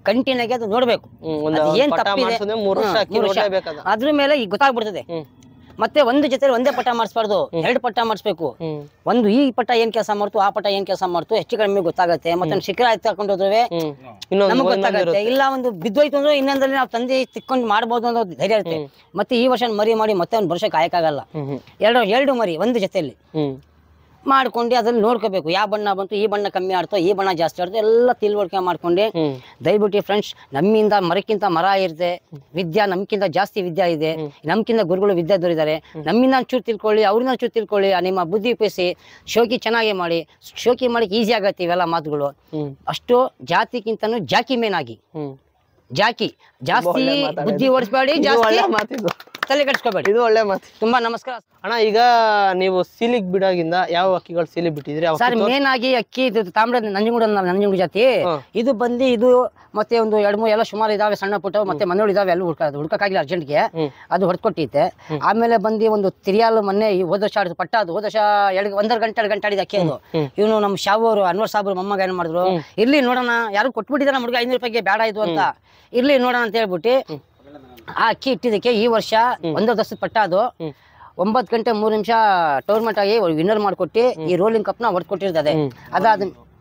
ಕಂಟಿನ್ಯೂ ಆಗಿ ಅದು ನೋಡ್ಬೇಕು, ಏನ್ ತಪ್ಪಿದೆ ಅದ್ರ ಮೇಲೆ ಈಗ ಗೊತ್ತಾಗ್ಬಿಡ್ತದೆ. ಮತ್ತೆ ಒಂದು ಜೊತೆ ಒಂದೇ ಪಟ್ಟ ಮಾಡಿಸ್ಬಾರ್ದು, 2 ಪಟ್ಟ ಮಾಡಿಸ್ಬೇಕು. ಒಂದು ಈ ಪಟ್ಟ ಏನ್ ಕೆಲಸ ಮಾಡ್ತು, ಆ ಪಟ್ಟ ಏನ್ ಕೆಲಸ ಮಾಡ್ತು ಹೆಚ್ಚು ಕಡಿಮೆ ಗೊತ್ತಾಗತ್ತೆ. ಮತ್ತೆ ಶಿಖರ ಎತ್ತಾಕೊಂಡು ಹೋದ್ರೆ ನಮಗ್ ಗೊತ್ತಾಗತ್ತೆ. ಇಲ್ಲ ಒಂದು ಬಿದ್ದೋಯ್ತು ಅಂದ್ರೆ ಇನ್ನೊಂದ್ರಲ್ಲಿ ನಾವು ತಂದೆ ತಿಕ್ಕೊಂಡು ಮಾಡ್ಬೋದು ಅನ್ನೋ ಧೈರ್ಯ ಇರುತ್ತೆ. ಮತ್ತೆ ಈ ವರ್ಷ ಮರಿ ಮಾಡಿ ಮತ್ತೆ ಒಂದು ವರ್ಷಕ್ಕೆ ಆಯಕ್ಕಾಗಲ್ಲ. 2 ಮರಿ ಒಂದು ಜೊತೆಯಲ್ಲಿ ಮಾಡ್ಕೊಂಡು ಅದನ್ನ ನೋಡ್ಕೋಬೇಕು. ಯಾವ ಬಣ್ಣ ಬಂತು, ಈ ಬಣ್ಣ ಕಮ್ಮಿ ಆಡ್ತೋ, ಈ ಬಣ್ಣ ಜಾಸ್ತಿ ಆಡ್ತೋ, ಎಲ್ಲ ತಿಳುವಳಿಕೆ ಮಾಡ್ಕೊಂಡು ದಯವಿಟ್ಟು ಫ್ರೆಂಡ್ಸ್, ನಮ್ಮಿಂದ ಮರಕ್ಕಿಂತ ಮರ ಇರುತ್ತೆ, ವಿದ್ಯಾ ನಮ್ಗಿಂತ ಜಾಸ್ತಿ ವಿದ್ಯಾ ಇದೆ, ನಮ್ಗಿಂತ ಗುರುಗಳು ವಿದ್ಯೆ ದೊರಿದ್ದಾರೆ. ನಮ್ಮಿಂದ ಒಂಚೂರು ತಿಳ್ಕೊಳ್ಳಿ, ಅವ್ರಿಂದ ಒಂಚೂರು ತಿಳ್ಕೊಳ್ಳಿ, ನಿಮ್ಮ ಬುದ್ಧಿ ಉಪಯೋಗಿಸಿ ಶೋಕಿ ಚೆನ್ನಾಗಿ ಮಾಡಿ. ಶೋಕಿ ಮಾಡಕ್ಕೆ ಈಸಿ ಆಗತ್ತೆ ಇವೆಲ್ಲ ಮಾತುಗಳು. ಅಷ್ಟು ಜಾತಿಗಿಂತನೂ ಜಾಕಿ ಮೇನ್ ಆಗಿ, ಜಾಕಿ ಜಾಸ್ತಿ ಬುದ್ಧಿ ಓಡಿಸ್ಬೇಡಿ, ಜಾಸ್ತಿ ತಲೆ ಕೆಡಿಸ್ಕೋಬೇಡಿ. ಇದು ಒಳ್ಳೆ ಮಾತು. ತುಂಬಾ ನಮಸ್ಕಾರ ಅಣ್ಣ. ಈಗ ನೀವು ಸೀಲಿಗ್ ಬಿಡಾಗಿಂದ ಯಾವ ಅಕ್ಕಿಗಳು ಸೀಲಿಗೆ ಬಿಟ್ಟಿದ್ರಿ ಸರ್? ಮೇನ್ ಆಗಿ ಅಕ್ಕಿ ಇದು ತಾಮ್ರದ ನಂಜನಗೂಡು ಜಾತಿ. ಇದು ಬಂದು ಇದು ಮತ್ತೆ ಒಂದು 2-3 ಎಲ್ಲ ಸುಮಾರು ಇದಾವೆ, ಸಣ್ಣ ಪುಟ್ಟ ಮತ್ತೆ ಮನೆಗಳು ಇದಾವೆ. ಎಲ್ಲ ಹುಡ್ಕಾಗಿಲ್ಲ ಅರ್ಜೆಂಟ್ಗೆ, ಅದು ಹೊಡ್ಕೊಟ್ಟಿತ್ತೆ. ಆಮೇಲೆ ಬಂದು ಒಂದು ತಿರಿಯಾಲು ಮೊನ್ನೆ ಹೋದ ವರ್ಷ ಆಡಿದ ಪಟ್ಟ, ಅದು ಹೋದ ವರ್ಷ 1.5 ಗಂಟೆ 2 ಗಂಟೆ ಆಡಿದ ಅಕ್ಕಿ ಅದು. ಇವನು ನಮ್ಮ ಶಾವರು ಅನ್ವರ್ ಸಾಬ್ರು ಮೊಮ್ಮಗ ಏನ್ ಮಾಡಿದ್ರು, ಇರ್ಲಿ ನೋಡೋಣ, ಯಾರು ಕೊಟ್ಬಿಟ್ಟಿದಾರ ಹುಡುಗ 500 ರೂಪಾಯಿಗೆ ಬೇಡ ಇದು ಅಂತ, ಇರ್ಲಿ ನೋಡೋಣ ಅಂತ ಹೇಳ್ಬಿಟ್ಟು ಆ ಅಕ್ಕಿ ಇಟ್ಟಿದ್ದಕ್ಕೆ ಈ ವರ್ಷ 1 ವರ್ಷದ ಪಟ್ಟ ಅದು 9 ಗಂಟೆ 3 ನಿಮಿಷ ಟೂರ್ನಮೆಂಟ್ ಆಗಿ ವಿನ್ನರ್ ಮಾಡ್ಕೊಟ್ಟು ಈ ರೋಲಿಂಗ್ ಕಪ್ ನ ಹೊಡ್ಕೊಟ್ಟಿರ್ತದೆ.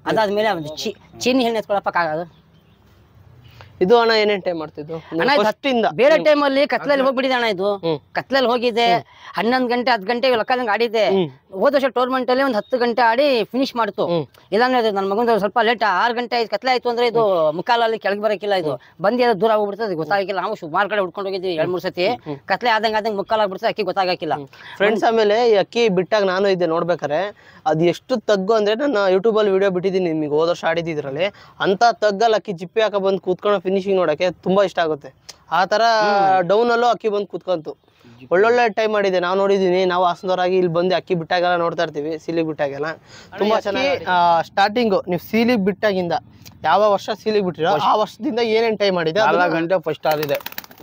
ಅದಾದ್ಮೇಲೆ ಚೀನಿ ಹೆಣ್ಣು ಎತ್ಕೊಳಪ್ಪಾಗದು. ಇದು ಅಣ್ಣ ಏನೇನ್ ಟೈಮ್ ಮಾಡ್ತಿದ್ದು ಬೇರೆ ಟೈಮ್ ಅಲ್ಲಿ ಕತ್ಲಲ್ಲಿ ಹೋಗ್ಬಿಟ್ಟಿದೆ ಅಣ್ಣ. ಇದು ಕತ್ಲಲ್ಲಿ ಹೋಗಿದೆ 11 ಗಂಟೆ 10 ಗಂಟೆ ಲೆಕ್ಕದಂಗೆ ಆಡಿದೆ. ಹೋದ ವರ್ಷ ಟೂರ್ನಮೆಂಟ್ ಅಲ್ಲಿ ಒಂದು 10 ಗಂಟೆ ಆಡಿ ಫಿನಿಶ್ ಮಾಡ್ತು. ಇಲ್ಲಾಂದ್ರೆ ನನ್ನ ಮಗಂದು ಸ್ವಲ್ಪ ಲೇಟ್ 6 ಗಂಟೆ ಕತ್ಲೆ ಆಯ್ತು ಅಂದ್ರೆ ಇದು ಮುಕ್ಕಾಲಲ್ಲಿ ಕೆಳಗೆ ಬರಕಿಲ್ಲ. ಇದು ಬಂದಿ ಅದು ದೂರ ಹೋಗ್ಬಿಡ್ತದೆ, ಗೊತ್ತಾಗಿಲ್ಲ. ನಾವು ಸುಮಾರು ಕಡೆ ಹುಡ್ಕೊಂಡು ಹೋಗಿದ್ವಿ 2-3 ಸತಿ. ಕತ್ಲೆ ಆದಂಗೆ ಮುಕ್ಕಾಲಾಗ್ಬಿಡ್ತದೆ, ಅಕ್ಕಿ ಗೊತ್ತಾಗಿಲ್ಲ ಫ್ರೆಂಡ್ಸ್. ಆಮೇಲೆ ಈ ಅಕ್ಕಿ ಬಿಟ್ಟಾಗ ನಾನು ಇದ್ದೆ ನೋಡ್ಬೇಕಾರೆ, ಅದು ಎಷ್ಟು ತಗ್ಗು ಅಂದ್ರೆ ನಾನು ಯೂಟ್ಯೂಬ್ ಅಲ್ಲಿ ವಿಡಿಯೋ ಬಿಟ್ಟಿದ್ದೀನಿ ನಿಮಗೆ, ಹೋದ ವರ್ಷ ಆಡಿದ್ರಲ್ಲಿ ಅಂತ ತಗ್ಗಲ್ಲಿ ಅಕ್ಕಿ ಜಿಪ್ಪಿ ಹಾಕ ಬಂದು ಕೂತ್ಕೊಂಡು ಫಿನಿಶಿಂಗ್ ನೋಡಕ್ಕೆ ತುಂಬಾ ಇಷ್ಟ ಆಗುತ್ತೆ. ಆ ತರ ಡೌನ್ ಅಲ್ಲೂ ಅಕ್ಕಿ ಬಂದು ಕೂತ್ಕೊಂತು. ಒಳ್ಳೊಳ್ಳೆ ಟೈಮ್ ಮಾಡಿದೆ, ನಾವು ನೋಡಿದೀನಿ. ನಾವು ಹಾಸನದವರಾಗಿ ಇಲ್ಲಿ ಬಂದು ಅಕ್ಕಿ ಬಿಟ್ಟಾಗೆಲ್ಲ ನೋಡ್ತಾ ಇರ್ತೀವಿ, ಸೀಲಿಗೆ ಬಿಟ್ಟಾಗೆಲ್ಲ ತುಂಬಾ ಚೆನ್ನಾಗಿ. ಸ್ಟಾರ್ಟಿಂಗು ನೀವು ಸೀಲಿಗೆ ಬಿಟ್ಟಾಗಿಂದ ಯಾವ ವರ್ಷ ಸೀಲಿಗೆ ಬಿಟ್ಟಿರೋ ಆ ವರ್ಷದಿಂದ ಏನೇನ್ ಟೈಮ್ ಮಾಡಿದೆ? 4 ಗಂಟೆ ಫಸ್ಟ್ ಆರಿದೆ.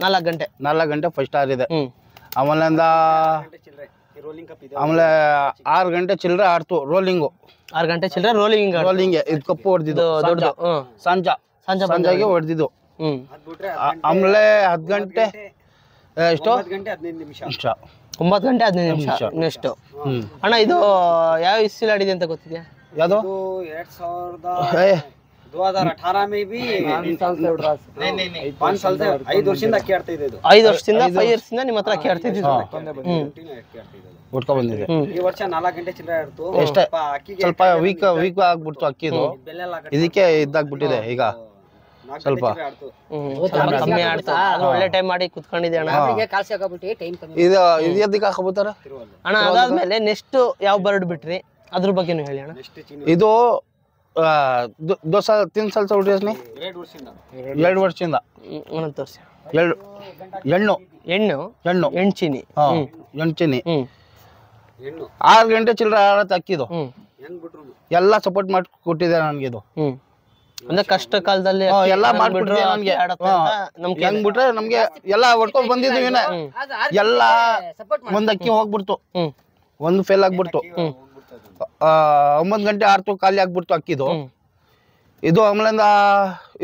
4 ಗಂಟೆ ಫಸ್ಟ್ ಆರಿದೆ. ಆಮೇಲಿಂದ ಆಮೇಲೆ 6 ಗಂಟೆ ಚಿಲ್ಲರೆ ಆಡ್ತು ರೋಲಿಂಗು. 6 ಗಂಟೆ ಚಿಲ್ಲರೆ ರೋಲಿಂಗ್ ಇದು ಕಪ್ಪು ಹೊಡೆದಿದ್ದು ದೊಡ್ಡದು ಸಂಜೆಗೆ ಹೊಡೆದಿದ್ದು. ಆಮೇಲೆ 10 ಗಂಟೆ ಎಷ್ಟು 9 ಗಂಟೆ 15 ನಿಮಿಷ ನೆಕ್ಸ್ಟ್. ಅಣ್ಣ ಇದು ಯಾವ ಇಸ್ಸಿಲ್ ಆಡಿದೆ ಅಂತ ಗೊತ್ತಿದ್ಯಾ? ಯಾವುದು 2018 में भी 5 साल से 5 ವರ್ಷದಿಂದ ಅಕ್ಕಿ ಆಡ್ತಾ ಇದೆ. 5 ವರ್ಷದಿಂದ 5 ಇಯರ್ಸ್ ನಿಮ್ಮ ಹತ್ರ ಅಕ್ಕಿ ಆಡ್ತಾ ಇದ್ದೀವಿ. ಹುಡ್ಕೊ ಬಂದಿದೆ. ಈ ವರ್ಷ 4 ಗಂಟೆ ಚಿಲ್ಲರೆ ಆಡ್ತು. ಸ್ವಲ್ಪ ವೀಕ್ ಆಗ್ಬಿಡ್ತು ಅಕ್ಕಿದು, ಇದಕ್ಕೆ ಇದಾಗ್ಬಿಟ್ಟಿದೆ ಈಗ ಸ್ವಲ್ಪ ಕಮ್ಮಿ ಆಡ್ತಾ. ಒಳ್ಳೆ ಟೈಮ್ ಮಾಡಿ ಕುತ್ಕೊಂಡಿದೆ ಅಣ್ಣ. ಇದು ಎದಕ್ಕೆ ಹಾಕಬೋತಾರ ಅಣ್ಣ? ಅದಾದ್ಮೇಲೆ ನೆಕ್ಸ್ಟ್ ಯಾವ ಬರ್ಡ್ ಬಿಟ್ರಿ ಅದ್ರ ಬಗ್ಗೆ ಹೇಳಿ ಅಣ್ಣ. ಇದು 3 साल से उठी 2 ವರ್ಷದಿಂದ ಹೆಣ್ಚಿನಿ 6 ಗಂಟೆ ಚಿಲ್ಲರೆ ಆಡತ್ತೆ ಅಕ್ಕಿದು. ಎಲ್ಲ ಸಪೋರ್ಟ್ ಮಾಡಿ ಕೊಟ್ಟಿದೆ ನನ್ಗೆ. ಇದು ಅಂದ್ರೆ ಕಷ್ಟ ಕಾಲದಲ್ಲಿ ಎಲ್ಲ ಮಾಡ್ಬಿಟ್ರೆ ನನ್ಗೆ ಹೆಂಗ್ ಬಿಟ್ರೆ ನಮ್ಗೆ ಎಲ್ಲ ಹೊಡ್ಕೊಂಡ್ ಬಂದಿದ್ವಿ. ಎಲ್ಲ ಒಂದ್ ಅಕ್ಕಿ ಹೋಗ್ಬಿಡ್ತು, ಒಂದು ಫೇಲ್ ಆಗ್ಬಿಡ್ತು. 9 ಗಂಟೆ ಆಡ್ತು, ಖಾಲಿ ಆಗ್ಬಿಡ್ತು ಅಕ್ಕಿದು. ಇದು ಆಮೇಲಿಂದ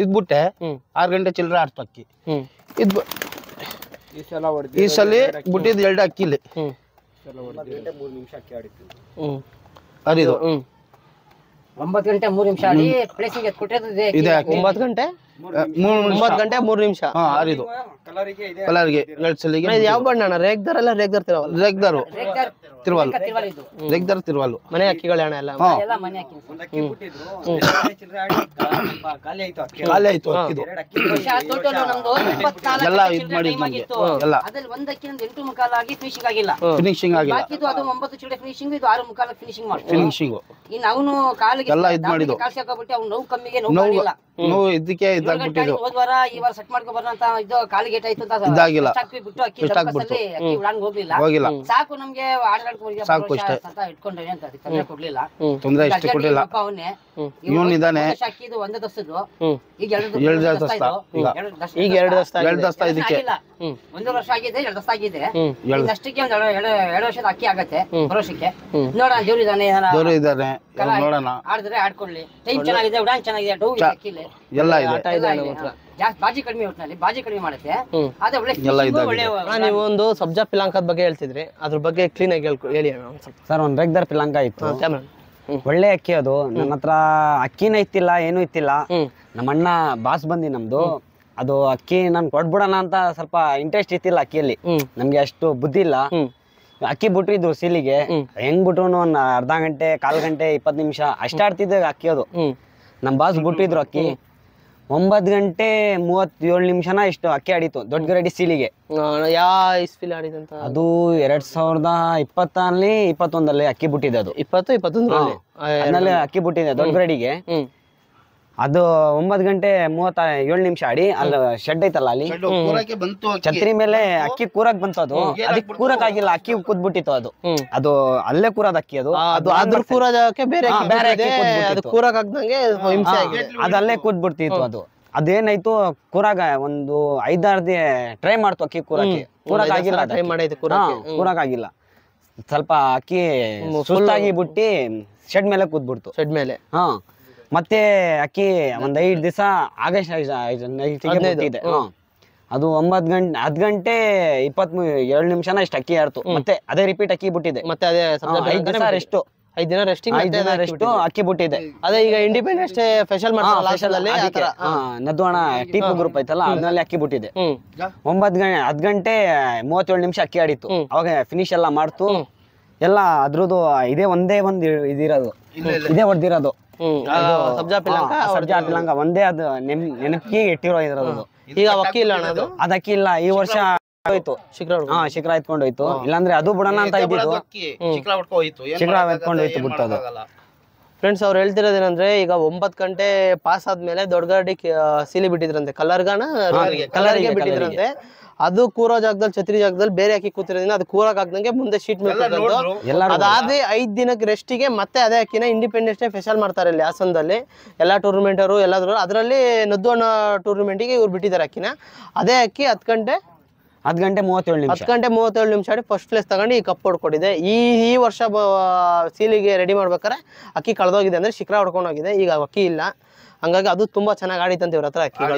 ಇದ್ಬಿಟ್ಟೆ 6 ಗಂಟೆ ಚಿಲ್ಲರೆ ಆಡ್ತು ಅಕ್ಕಿ. ಈ ಸಲ ಬಿಟ್ಟಿದ್ 2 ಅಕ್ಕಿಲಿ ಅರಿದು 9 ಗಂಟೆ 3 ನಿಮಿಷ ಆಡಿ ಪ್ಲೇಸಿಂಗ್ ಎತ್ಕೊಟ್ಟಿದೆ. ಇದೆ 9 ಗಂಟೆ 9 ಗಂಟೆ 3 ನಿಮಿಷ. ಆರಿದು ಕಲರ್ಗೆ 2 ಸಲಿಗೆ. ಇದು ಯಾವ ಬಣ್ಣ ಅಣ್ಣ? ರೇಗ್ದಾರ್ ಅಲ್ಲ ರೇಗ್ದಾರ್ ತಿರುವಲ್? ರೇಗ್ದಾರು ತಿರುವಲ್, ಇದು ರೇಗ್ದಾರ್ ತಿರುವಲ್. ಮನೆ ಅಕ್ಕಿಗಳ ಅಣ್ಣ ಎಲ್ಲ. ಎಲ್ಲ ಮನೆ ಹಾಕಿ ಒಂದ್ ಅಕ್ಕಿ ಬಿಟ್ಟಿದ್ರು ಚಿಲ್ಲರೆ ಆಡಿ ಖಾಲಿ ಆಯ್ತು ಅಕ್ಕಿ. ಖಾಲಿ ಆಯ್ತು ಅಕ್ಕಿದು. ಟೋಟಲ್ ನಮ್ದು 24 ಎಲ್ಲ ಅಕ್ಕಿ ಇದ್ ಮಾಡಿದ್ time ನಮ್ಗೆ ಆಗಿತ್ತು. ಎಲ್ಲ ಅದ್ರಲ್ಲಿ ಒಂದ್ ಅಕ್ಕಿ 8 ಮುಕ್ಕಾಲು ಆಗಿ ಫಿನಿಶಿಂಗ್ ಆಗಿಲ್ಲ. ಫಿನಿಶಿಂಗ್ ಆಗಿಲ್ಲ. ಬಾಕಿದು ಅದು 9 ಚಿಲ್ಲರೆ ಫಿನಿಶಿಂಗ್, ಇದು 6 ಮುಕ್ಕಾಲು ಫಿನಿಶಿಂಗ್ ಮಾಡ್ತೀವಿ. ಫಿನಿಶಿಂಗು ಇನ್ನು ಅವನು ಕಾಲಿಗೆ ಎಲ್ಲ ಇದ್ ಮಾಡಿದ್ದು. ಕಾಲ್ ಹಾಕಬಿಟ್ಟು ಅವ್ನು ನೋವು ಕಮ್ಮಿಗೆ ನೋವು ನೋವು ಮಾಡಿಲ್ಲ. ನೋವು ಇದಕ್ಕೆ ಇದಾಗ್ಬಿಟ್ಟಿದ್ದು. ಹೋದ್ವಾರ ಈ ವಾರ ಸೆಟ್ ಮಾಡ್ಕೊ ಬರೋಣ ಅಂತ ಇದು ಕಾಲಿಗೆ ಏಟಾಯ್ತು ಅಂತ ಇದಾಗಿಲ್ಲ. ಬಿಟ್ಟು ಅಕ್ಕಿ ಡಬ್ಬಸಲ್ಲಿ ಅಕ್ಕಿ ಉಡಾನ್ ಹೋಗ್ಲಿಲ್ಲ. ಹೋಗಿಲ್ಲ. ಸಾಕು ನಮ್ಗೆ ಆಡ್ಕೊಂಡು ಸಾಕು ಇಷ್ಟೇ. ಅಂತ ಇಟ್ಕೊಂಡ್ರೆ ಅಂತ ಅದಕ್ಕೆ ತೊಂದ್ರೆ ಕೊಡ್ಲಿಲ್ಲ. ತೊಂದ್ರೆ ಇಷ್ಟು ಕೊಟ್ಟಿಲ್ಲ. ಅವನ್ನೇ ಇವನ್ ಇದಾನೆ. ಅಕ್ಕಿದು ಒಂದೇ ದಸ್ತದ್ದು ಈಗ ಎರಡು ದಸ್ತ ಈಗ. ಈಗ 2 ದಸ್ತ 2 ದಸ್ತ ಇದಕ್ಕೆ. 1 ವರ್ಷ ಆಗಿದೆ, 2 ದಸ್ತ ಆಗಿದೆ. ಎರಡು ಅಷ್ಟಕ್ಕೆ ಒಂದ್ 2 ವರ್ಷದ ಅಕ್ಕಿ ಆಗತ್ತೆ ಬರೋಷಕ್ಕೆ. ನೋಡೋಣ ದೇವ್ರು ಇದಾನೆ, ದೂರ ಇದ್ದಾರೆ ನೋಡೋಣ. ಆಡಿದ್ರೆ ಆಡ್ಕೊಳ್ಳಿ. ಟೈಮ್ ಚೆನ್ನಾಗಿದೆ, ಉಡಾನ್ ಚೆನ್ನಾಗಿದೆ, ಡೌ ಅಕ್ಕಿಲಿ ಎಲ್ಲ ಇದೆ. ಜಾಸ್ತಿ ಬಾಜಿ ಕಡಿಮೆ ಒಟ್ಟಿನಲ್ಲಿ ಬಾಜಿ ಕಡಿಮೆ ಮಾಡುತ್ತೆ. ಅದೇ ಒಳ್ಳೆ ಎಲ್ಲ finishing, ಇದಾಗಿದೆ. ಒಳ್ಳೆ ನೀವು ಒಂದು ಸಬ್ಜಾ ಪಿಲಾಂಕದ ಬಗ್ಗೆ ಹೇಳ್ತಿದ್ರಿ, ಅದ್ರ ಬಗ್ಗೆ ಕ್ಲೀನ್ ಆಗಿ ಹೇಳಿ ಅಣ್ಣ ಒಂದ್ ಸ್ವಲ್ಪ. ಸರ್ ಒಂದು ರೇಗ್ದಾರ್ ಪಿಲಾಂಕ ಇತ್ತು, ಕ್ಯಾಮ್ರಾ. ಒಳ್ಳೆ ಅಕ್ಕಿ ಅದು. ನನ್ನ ಹತ್ರ ಅಕ್ಕಿನ ಇತ್ತಿಲ್ಲ, ಏನೂ ಇತ್ತಿಲ್ಲ. ನಮ್ಮ ಅಣ್ಣ ಬಾಸ್ ಬಂದಿ ನಮ್ದು, ಅದು ಅಕ್ಕಿ ನಾನು ಕೊಟ್ಬಿಡೋಣ ಅಂತ ಸ್ವಲ್ಪ ಇಂಟ್ರೆಸ್ಟ್ ಇತ್ತಿಲ್ಲ ಅಕ್ಕಿಯಲ್ಲಿ. ನಮ್ಗೆ ಅಷ್ಟು ಬುದ್ಧಿ ಇಲ್ಲ. ಅಕ್ಕಿ ಬಿಟ್ಟಿದ್ರು ಸೀಲಿಗೆ, ಹೆಂಗ್ ಬಿಟ್ರು ಒಂದ್ ಅರ್ಧ ಗಂಟೆ 1/4 ಗಂಟೆ 20 ನಿಮಿಷ ಅಷ್ಟೇ ಆಡ್ತಿದ್ದೆ ಅಕ್ಕಿ. ಅದು ನಮ್ ಬಾಸ್ ಬಿಟ್ಟಿದ್ರು ಅಕ್ಕಿ. 9 ಗಂಟೆ 37 ನಿಮಿಷನ ಇಷ್ಟು ಅಕ್ಕಿ ಆಡಿತು ದೊಡ್ಡ ಗರಡಿ ಸೀಲಿಗೆ. ಯಾವ ಇಸ್ಪಿಲ್ ಆಡಿದಂತ? ಅದು 2020 21 ಅಕ್ಕಿ ಬಿಟ್ಟಿದೆ. ಅದು 2021 ಅದ್ರಲ್ಲಿ ಅಕ್ಕಿ ಬಿಟ್ಟಿದೆ ದೊಡ್ಡ ಗರಡಿಗೆ. ಅದು 9 ಗಂಟೆ 37 ನಿಮಿಷ ಆಡಿ ಅಲ್ಲಿ ಶೆಡ್ ಐತಲ್ಲ, ಅಲ್ಲಿ ಕೂರಕ್ಕೆ ಬಂತು ಅಕ್ಕಿ. ಛತ್ರಿ ಮೇಲೆ ಅಕ್ಕಿ ಕೂರಕ್ ಬಂತು. ಅದು ಅದಕ್ಕೆ ಕೂರಕ್ ಆಗಿಲ್ಲ, ಅಕ್ಕಿ ಕೂದ್ಬಿಟ್ಟಿತ್ತು. ಅದು ಅಲ್ಲೇ ಕೂರದ ಅಕ್ಕಿ. ಅದು ಅದು ಅದ್ರ ಕೂರಕ್ಕೆ ಬೇರೆ ಹಾ, ಬೇರೆ ಅಕ್ಕಿ ಅದು ಕೂದ್ಬಿಟ್ಟಿತ್ತು. ಕೂರಕ್ ಆಗ್ದಂಗೆ ಹಿಂಸೆ ಆಗಿದೆ. ಅದು ಅಲ್ಲೇ ಕೂದ್ಬಿಡ್ತಿತ್ತು. ಅದು ಅದೇನಾಯ್ತು, ಕೂರಾಗ ಒಂದು 5-6 ಟ್ರೈ ಮಾಡ್ತು ಅಕ್ಕಿ ಕೂರಕ್ಕೆ. ಕೂರಕ್ ಆಗಿಲ್ಲ, ಟ್ರೈ ಮಾಡೈತೆ ಕೂರಕ್ಕೆ. ಕೂರಕ್ ಆಗಿಲ್ಲ. ಸ್ವಲ್ಪ ಅಕ್ಕಿ ಸುಸ್ತಾಗಿ ಬಿಟ್ಟು ಶೆಡ್ ಮೇಲೆ ಕೂದ್ಬಿಡ್ತು. ಶೆಡ್ ಮೇಲೆ. ಹಾ, ಮತ್ತೆ ಅಕ್ಕಿ ಒಂದ್ 5 ದಿವಸ ಆಗಸ್ಟ್ ಇದೆ. ಅದು 10 ಗಂಟೆ 22 ನಿಮಿಷನ ಇಷ್ಟು ಅಕ್ಕಿ ಆಡ್ತು. ಮತ್ತೆ ಅದೇ ರಿಪೀಟ್ ಅಕ್ಕಿ ಬಿಟ್ಟಿದೆ. ಮತ್ತೆ ಅದೇ 5 ದಿವಸ ರೆಸ್ಟು, 5 ದಿನ ರೆಸ್ಟಿಂಗ್, 5 ದಿನ ರೆಸ್ಟು ಅಕ್ಕಿ ಬಿಟ್ಟಿದೆ. ಅದೇ ಈಗ ಇಂಡಿಪೆಂಡೆನ್ಸ್ ಡೇ ಸ್ಪೆಷಲ್ ಮಾಡ್ತಾರಲ್ಲ, ನದ್ವಾಣ ಟಿಪು ಗ್ರೂಪ್ ಐತಲ್ಲ, ಅದ್ರಲ್ಲಿ ಅಕ್ಕಿ ಬಿಟ್ಟಿದೆ. 10 ಗಂಟೆ 37 ನಿಮಿಷ ಅಕ್ಕಿ ಆಡಿತ್ತು. ಅವಾಗ ಫಿನಿಶ್ ಎಲ್ಲ ಮಾಡ್ತು ಎಲ್ಲ. ಅದ್ರದ್ದು ಇದೇ ಒಂದೇ ಇದಿರೋದು, ಇದೇ ಹೊಡೆದಿರೋದು ಸಬ್ಜಾ ಪಿಲಾಂಕ ಒಂದೇ. ಅದು ನೆನಪಿಗೆ ಇಟ್ಟಿರೋ ಇರೋದು. ಈಗ ಅಕ್ಕಿ ಇಲ್ಲ ಅಣ್ಣ, ಅದು ಅದಕ್ಕಿ ಇಲ್ಲ. ಈ ವರ್ಷ ಹೋಯ್ತು, ಶಿಖರ ಎತ್ಕೊಂಡು ಹೋಯ್ತು. ಇಲ್ಲಾಂದ್ರೆ ಅದು ಬಿಡೋಣ ಅಂತ ಇದ್ದಿದ್ದು, ಶಿಖರ ಎತ್ಕೊಂಡು ಹೋಯ್ತು ಬಿಟ್ಟು. ಅದು ಫ್ರೆಂಡ್ಸ್ ಅವ್ರು ಹೇಳ್ತಿರೋದೇನಂದ್ರೆ, ಈಗ 9 ಗಂಟೆ ಪಾಸ್ ಆದ್ಮೇಲೆ ದೊಡ್ಡ ಗಾಡಿ ಸೀಲಿ ಬಿಟ್ಟಿದ್ರಂತೆ, ಕಲರ್ಗೆ ಬಿಟ್ಟಿದ್ರಂತೆ. ಅದು ಕೂರೋ ಜಾಗದಲ್ಲಿ, ಛತ್ರಿ ಜಾಗದಲ್ಲಿ ಬೇರೆ ಅಕ್ಕಿ ಕೂತಿರೋದ್ರಿಂದ ಅದು ಕೂರಕ್ ಆಗ್ದಂಗೆ ಮುಂದೆ ಶೀಟ್ ಮೇಲೆ ಅದಾದ್ರೆ 5 ದಿನಕ್ಕೆ ರೆಸ್ಟಿಗೆ ಮತ್ತೆ ಅದೇ ಅಕ್ಕಿನ ಇಂಡಿಪೆಂಡೆನ್ಸ್ ಡೇ ಸ್ಪೆಷಲ್ ಮಾಡ್ತಾರೆ ಇಲ್ಲಿ ಹಾಸನದಲ್ಲಿ. ಎಲ್ಲ ಟೂರ್ನಮೆಂಟ್ ಅವರು ಎಲ್ಲಾದ್ರು ಅದರಲ್ಲಿ ನದ್ದುವಣ್ಣ ಟೂರ್ನಮೆಂಟಿಗೆ ಇವ್ರು ಬಿಟ್ಟಿದ್ದಾರೆ ಅಕ್ಕಿನ. ಅದೇ ಅಕ್ಕಿ 10 ಗಂಟೆ 37 ನಿಮಿಷ 10 ಗಂಟೆ 37 ನಿಮಿಷ ಆಡಿ ಫಸ್ಟ್ ಪ್ಲೇಸ್ ತಗೊಂಡು ಈ ಕಪ್ ಹೊಡ್ಕೊಟ್ಟಿದೆ. ಈ ವರ್ಷ ಸೀಲಿಗೆ ರೆಡಿ ಮಾಡ್ಬೇಕಾರೆ ಅಕ್ಕಿ ಕಳೆದೋಗಿದೆ, ಅಂದ್ರೆ ಶಿಖರ ಹೊಡ್ಕೊಂಡು ಹೋಗಿದೆ. ಈಗ ಅಕ್ಕಿ ಇಲ್ಲ, ಹಂಗಾಗಿ ಅದು ತುಂಬಾ ಚೆನ್ನಾಗಿ ಆಡಿತಂತ ಇವ್ರ ಹತ್ರ ಅಕ್ಕಿಗಳು.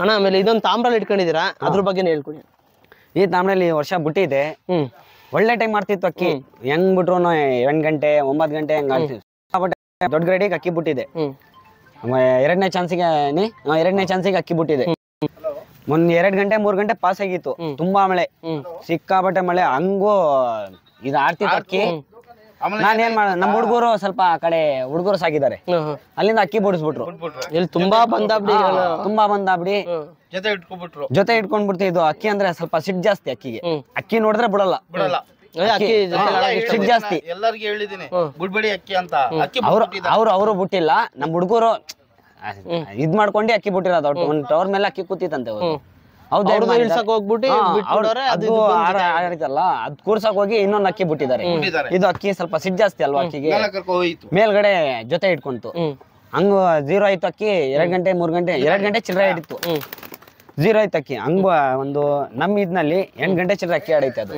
ಅಣ್ಣ ಆಮೇಲೆ ಇದೊಂದು ತಾಮ್ರಲ್ಲಿ ಇಟ್ಕೊಂಡಿದ್ದೀರಾ, ಅದ್ರ ಬಗ್ಗೆ ಹೇಳ್ಕೊಡಿ. ಈ ತಾಮ್ರಲ್ಲಿ ಈ ವರ್ಷ ಬಿಟ್ಟಿದೆ. ಒಳ್ಳೆ ಟೈಮ್ ಮಾಡ್ತಿತ್ತು ಅಕ್ಕಿ. ಹೆಂಗ್ ಬಿಟ್ರು 8 ಗಂಟೆ 9 ಗಂಟೆ ಹೆಂಗ್ ಆಡ್ತಿತ್ತು. ದೊಡ್ಡ ಗ್ರೇಡಿಗೆ ಅಕ್ಕಿ ಬಿಟ್ಟಿದೆ. 2ನೇ ಚಾನ್ಸಿಗೆ ಅಕ್ಕಿ ಬಿಟ್ಟಿದೆ. ಮೊನ್ನೆ 2 ಗಂಟೆ 3 ಗಂಟೆ ಪಾಸ್ ಆಗಿತ್ತು. ತುಂಬಾ ಮಳೆ, ಸಿಕ್ಕಾಪಟ್ಟೆ ಮಳೆ. ಹಂಗೂ ಇದು ಆಡ್ತಿತ್ತು ಅಕ್ಕಿ. ನಾನೇನ್ ಮಾಡ, ನಮ್ಮ ಹುಡುಗರು ಸ್ವಲ್ಪ ಆ ಕಡೆ ಹುಡುಗರು ಸಾಕಿದ್ದಾರೆ, ಅಲ್ಲಿಂದ ಅಕ್ಕಿ ಬಿಡಿಸ್ಬಿಟ್ರು. ಇಲ್ಲಿ ತುಂಬಾ ಬಂದಾಬಿಡಿ ಜೊತೆ ಇಟ್ಕೊಂಡ್ಬಿಡ್ತು. ಇದು ಅಕ್ಕಿ ಅಂದ್ರೆ ಸ್ವಲ್ಪ ಸಿಟ್ ಜಾಸ್ತಿ ಅಕ್ಕಿಗೆ. ಅಕ್ಕಿ ನೋಡಿದ್ರೆ ಬಿಡಲ್ಲ, ಸಿಟ್ ಜಾಸ್ತಿ. ಎಲ್ಲರಿಗೂ ಹೇಳಿದೀನಿ ಬಿಡ್ಬೇಡಿ ಅಕ್ಕಿ ಅಂತ. ಅವರು ಬಿಟ್ಟಿಲ್ಲ. ನಮ್ಮ ಹುಡುಗರು ಇದ್ ಮಾಡ್ಕೊಂಡು ಅಕ್ಕಿ ಬಿಟ್ಟಿರೋದು. ಒಂದ್ ಟವರ್ ಮೇಲೆ ಅಕ್ಕಿ ಕೂತಿತ್ತಂತೆ. ಅದ್ ಕೂರ್ಸಕ್ ಹೋಗಿ ಇನ್ನೊಂದು ಅಕ್ಕಿ ಬಿಟ್ಟಿದ್ದಾರೆ. ಇದು ಅಕ್ಕಿ ಸ್ವಲ್ಪ ಸಿಟ್ ಜಾಸ್ತಿ ಅಲ್ವಾ ಅಕ್ಕಿಗೆ, ಮೇಲ್ಗಡೆ ಜೊತೆ ಇಟ್ಕೊಂತು. ಹಂಗ 0 ಆಯ್ತು ಅಕ್ಕಿ. 2 ಗಂಟೆ 3 ಗಂಟೆ 2 ಗಂಟೆ ಚಿಲ್ಲರೆ ಹಿಡಿತು. 0 ಆಯ್ತು ಅಕ್ಕಿ. ಹಂಗ ಒಂದು ನಮ್ ಇದ್ನಲ್ಲಿ 8 ಗಂಟೆ ಚಿಲ್ಲರೆ ಅಕ್ಕಿ ಆಡೈತೆ ಅದು.